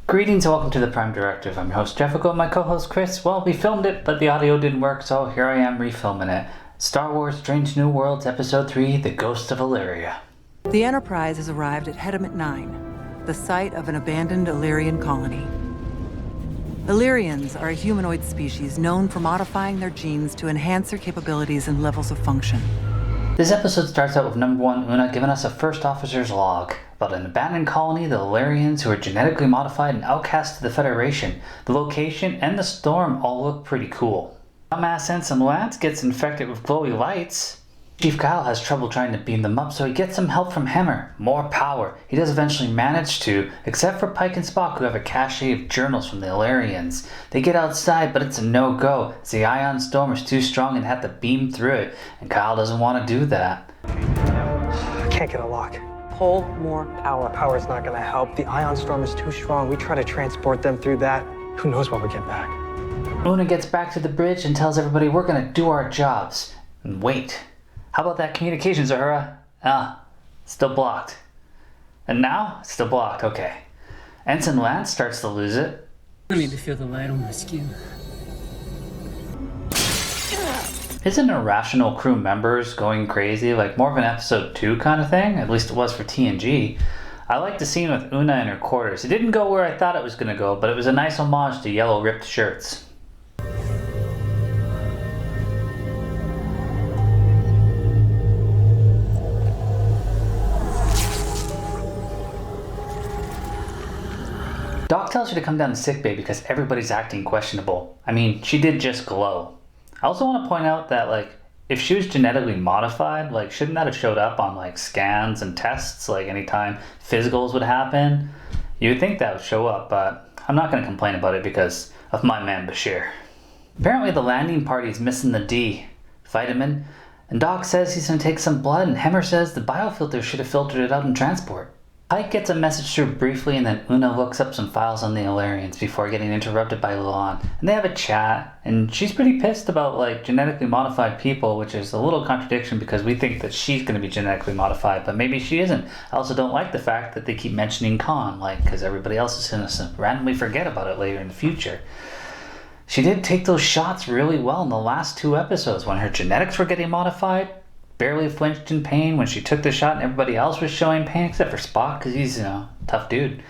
Greetings and welcome to the Prime Directive. I'm your host Jeffico and my co-host Chris. Well, we filmed it, but the audio didn't work, so here I am refilming it. Star Wars Strange New Worlds Episode 3, The Ghost of Illyria. The Enterprise has arrived at Hediment 9, the site of an abandoned Illyrian colony. Illyrians are a humanoid species known for modifying their genes to enhance their capabilities and levels of function. This episode starts out with number 1 Una giving us a first officer's log about an abandoned colony, the Illyrians, who are genetically modified and outcast to the Federation. The location and the storm all look pretty cool. Dumbass Ensign Lance gets infected with glowy lights. Chief Kyle has trouble trying to beam them up, so he gets some help from Hemmer. More power. He does eventually manage to, except for Pike and Spock, who have a cache of journals from the Illyrians. They get outside, but it's a no-go, as the ion storm is too strong and have to beam through it, and Kyle doesn't want to do that. I can't get a lock. Pull more power. Power's not gonna help. The ion storm is too strong. We try to transport them through that. Who knows when we get back? Una gets back to the bridge and tells everybody we're gonna do our jobs. And wait. How about that communications, Uhura? Still blocked. And now? Still blocked, okay. Ensign Lance starts to lose it. I need to feel the light on my skin. Isn't irrational crew members going crazy like more of an episode 2 kind of thing? At least it was for TNG. I like the scene with Una in her quarters. It didn't go where I thought it was going to go, but it was a nice homage to yellow ripped shirts. Doc tells her to come down to sickbay because everybody's acting questionable. I mean, she did just glow. I also want to point out that, if she was genetically modified, shouldn't that have showed up on, scans and tests, anytime physicals would happen? You would think that would show up, but I'm not going to complain about it because of my man Bashir. Apparently the landing party's missing the D vitamin, and Doc says he's going to take some blood, and Hemmer says the biofilter should have filtered it out in transport. Pike gets a message through briefly, and then Una looks up some files on the Illyrians before getting interrupted by Luan. And they have a chat, and she's pretty pissed about, genetically modified people, which is a little contradiction because we think that she's going to be genetically modified, but maybe she isn't. I also don't like the fact that they keep mentioning Khan, because everybody else is going to randomly forget about it later in the future. She did take those shots really well in the last 2 episodes when her genetics were getting modified. Barely flinched in pain when she took the shot and everybody else was showing pain except for Spock because he's, a tough dude.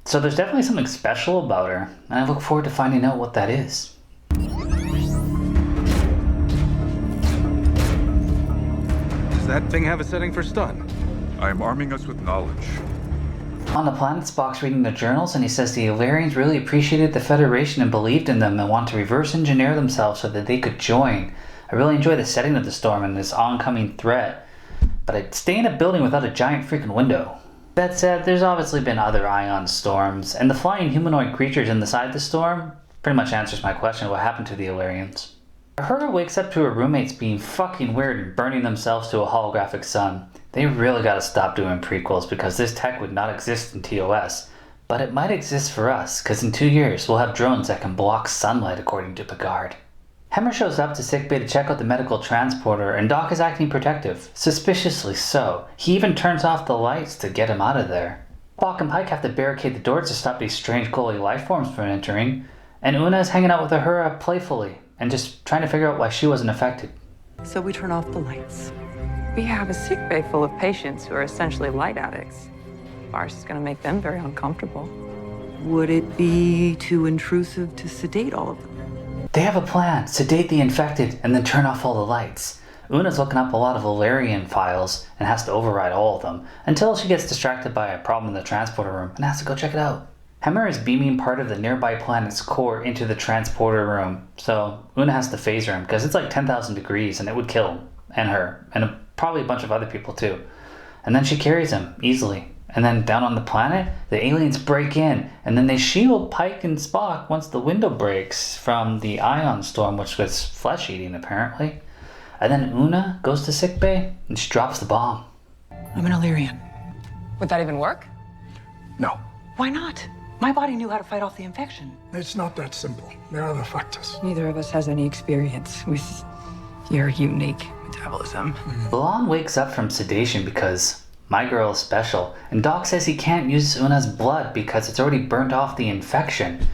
So there's definitely something special about her, and I look forward to finding out what that is. Does that thing have a setting for stun? I am arming us with knowledge. On the planet, Spock's reading the journals, and he says the Illyrians really appreciated the Federation and believed in them and want to reverse engineer themselves so that they could join. I really enjoy the setting of the storm and this oncoming threat, but I'd stay in a building without a giant freaking window. That said, there's obviously been other ion storms, and the flying humanoid creatures inside the storm pretty much answers my question of what happened to the Illyrians. Uhura wakes up to her roommates being fucking weird and burning themselves to a holographic sun. They really gotta stop doing prequels because this tech would not exist in TOS, but it might exist for us, because in 2 years we'll have drones that can block sunlight according to Picard. Hemmer shows up to sickbay to check out the medical transporter, and Doc is acting protective, suspiciously so. He even turns off the lights to get him out of there. Spock and Pike have to barricade the doors to stop these strange glowy life forms from entering, and Una is hanging out with Uhura playfully, and just trying to figure out why she wasn't affected. So we turn off the lights. We have a sickbay full of patients who are essentially light addicts. Ours is going to make them very uncomfortable. Would it be too intrusive to sedate all of them? They have a plan, sedate the infected, and then turn off all the lights. Una's looking up a lot of Illyrian files and has to override all of them, until she gets distracted by a problem in the transporter room and has to go check it out. Hemmer is beaming part of the nearby planet's core into the transporter room, so Una has to phaser him because it's 10,000 degrees and it would kill him, and her, and probably a bunch of other people too. And then she carries him, easily. And then down on the planet, the aliens break in, and then they shield Pike and Spock once the window breaks from the ion storm, which was flesh-eating apparently. And then Una goes to sickbay, and she drops the bomb. I'm an Illyrian. Would that even work? No. Why not? My body knew how to fight off the infection. It's not that simple. There are other factors. Neither of us has any experience with your unique metabolism. Luan wakes up from sedation because My girl is special, and Doc says he can't use Una's blood because it's already burnt off the infection.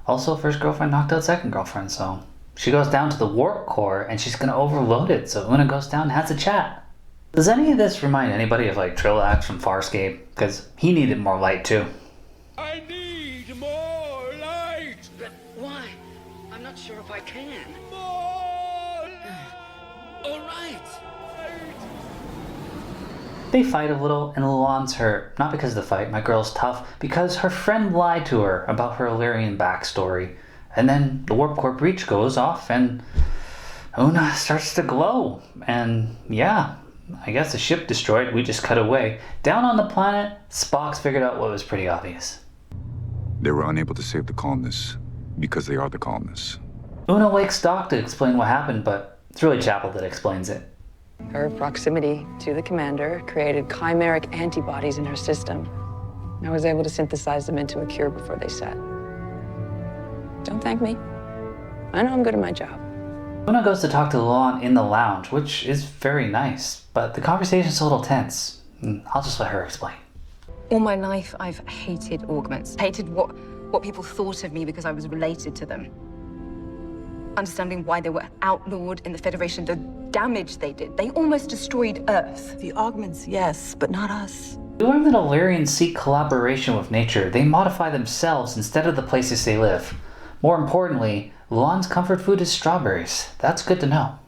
Also, first girlfriend knocked out second girlfriend, so she goes down to the warp core and she's gonna overload it, so Una goes down and has a chat. Does any of this remind anybody of like Trillax from Farscape? Because he needed more light too. I need more light! But why? I'm not sure if I can. More All right. They fight a little, and Luan's hurt. Not because of the fight, my girl's tough, because her friend lied to her about her Illyrian backstory. And then the warp core breach goes off, and Una starts to glow. And yeah, I guess the ship destroyed, we just cut away. Down on the planet, Spock's figured out what was pretty obvious. They were unable to save the colonists because they are the colonists. Una wakes Doc to explain what happened, but it's really Chapel that explains it. Her proximity to the commander created chimeric antibodies in her system. I was able to synthesize them into a cure before they set. Don't thank me. I know I'm good at my job. Una goes to talk to Luan in the lounge, which is very nice, but the conversation's a little tense. I'll just let her explain. All my life, I've hated augments. Hated what people thought of me because I was related to them. Understanding why they were outlawed in the Federation, the damage they did. They almost destroyed Earth. The augments, yes, but not us. We learn that Illyrians seek collaboration with nature. They modify themselves instead of the places they live. More importantly, Luan's comfort food is strawberries. That's good to know.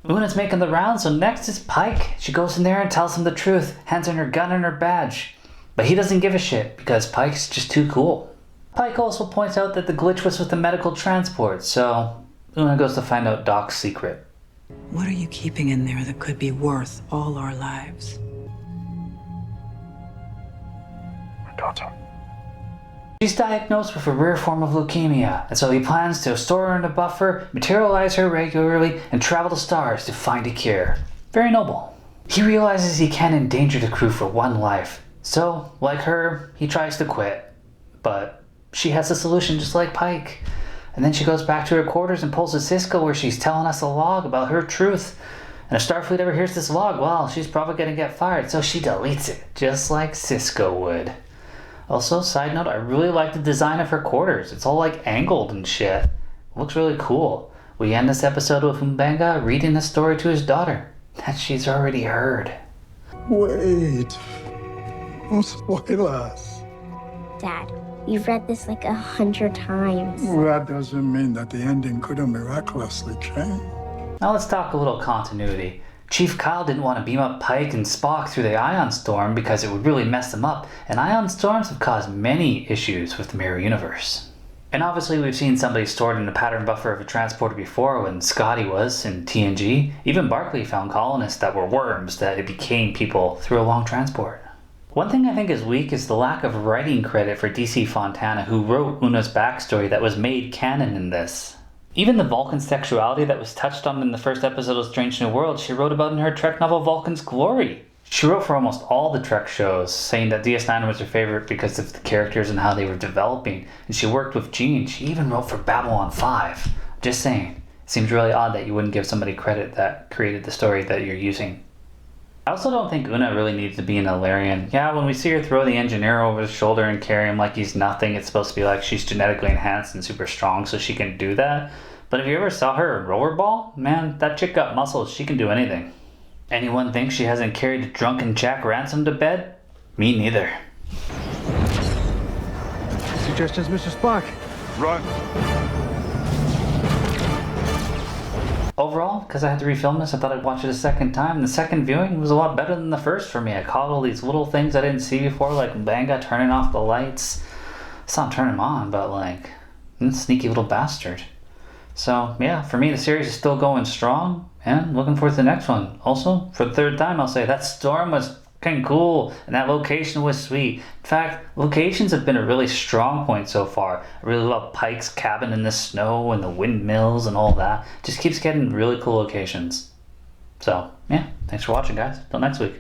Una's making the rounds, so next is Pike. She goes in there and tells him the truth, hands in her gun and her badge. But he doesn't give a shit, because Pike's just too cool. Pike also points out that the glitch was with the medical transport, so Una goes to find out Doc's secret. What are you keeping in there that could be worth all our lives? My daughter. She's diagnosed with a rare form of leukemia, and so he plans to store her in a buffer, materialize her regularly, and travel to stars to find a cure. Very noble. He realizes he can't endanger the crew for one life, so, like her, he tries to quit. But she has a solution just like Pike. And then she goes back to her quarters and pulls a Cisco where she's telling us a log about her truth. And if Starfleet ever hears this log, well, she's probably gonna get fired, so she deletes it, just like Cisco would. Also, side note, I really like the design of her quarters. It's all like angled and shit. It looks really cool. We end this episode with M'Benga reading the story to his daughter that she's already heard. Wait. Don't spoil us. Dad, you've read this like 100 times. That doesn't mean that the ending couldn't miraculously change. Now let's talk a little continuity. Chief Kyle didn't want to beam up Pike and Spock through the ion storm because it would really mess them up, and ion storms have caused many issues with the Mirror Universe. And obviously we've seen somebody stored in the pattern buffer of a transporter before when Scotty was in TNG. Even Barclay found colonists that were worms that it became people through a long transport. One thing I think is weak is the lack of writing credit for DC Fontana, who wrote Una's backstory that was made canon in this. Even the Vulcan sexuality that was touched on in the first episode of Strange New World, she wrote about in her Trek novel Vulcan's Glory. She wrote for almost all the Trek shows, saying that DS9 was her favorite because of the characters and how they were developing, and she worked with Gene. She even wrote for Babylon 5. Just saying. It seems really odd that you wouldn't give somebody credit that created the story that you're using. I also don't think Una really needs to be an Illyrian. Yeah, when we see her throw the engineer over his shoulder and carry him like he's nothing, it's supposed to be like she's genetically enhanced and super strong so she can do that. But if you ever saw her in Rollerball, man, that chick got muscles. She can do anything. Anyone think she hasn't carried drunken Jack Ransom to bed? Me neither. Suggestions, Mr. Spock? Run! Overall, because I had to refilm this, I thought I'd watch it a second time. The second viewing was a lot better than the first for me. I caught all these little things I didn't see before, like M'Benga turning off the lights. I saw him turn them on, but like, sneaky little bastard. So yeah, for me the series is still going strong, and looking forward to the next one. Also, for the third time, I'll say that storm was fucking cool, and that location was sweet. In fact, locations have been a really strong point so far. I really love Pike's cabin in the snow and the windmills and all that. Just keeps getting really cool locations. So yeah, thanks for watching, guys. Till next week.